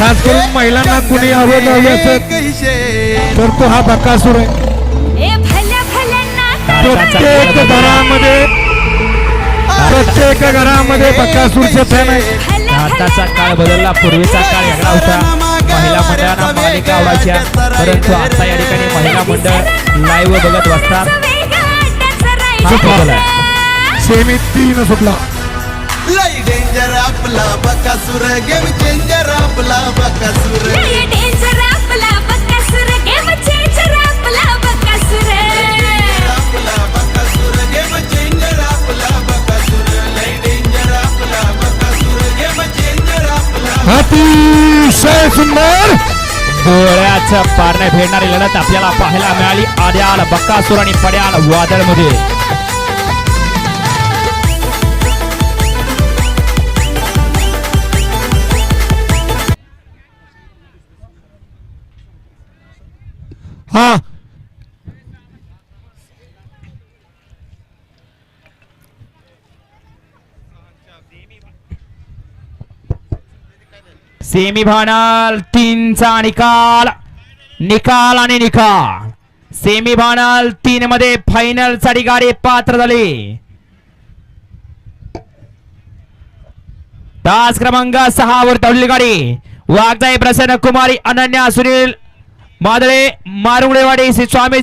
खास करून महिलांना कुणी आवडलं असेल तर तो हा बकासूर आहे. प्रत्येक घरामध्ये बकासूरचे फॅन आहे. आताचा काळ बदलला. पूर्वीचा काळ वेगळा होता. महिला मंडळांना मालिका आवडायच्या, परंतु आता या ठिकाणी महिला मंडळ लाईव्ह बघत बसतात. सेमी 3 सुटला. लई डेंजर आपला बकासूर, गेम चेंजर आपला बकासूर, लई डेंजर आपला बकासूर, गेम चेंजर आपला बकासूर, आपला बकासूर, गेम चेंजर आपला बकासूर, लई डेंजर आपला बकासूर, गेम चेंजर आपला. अतिशय सुंदर डोळ्याच्या पारणे फेडणारी लढत आपल्याला पाहायला मिळाली. आड्याल बकासूर आणि पड्याल वादळ मध्ये. हा सेमीफायनल 3चा निकाल. निकाल आणि निकाल. सेमीफायनल 3 मध्ये फायनल साठी गाडी पात्र झाली. तास क्रमांक 6 वर धावलेली गाडी वाघजाई प्रसन्न कुमारी, अनन्या सुनील मादळे, मारुंगडेवाडी श्री स्वामी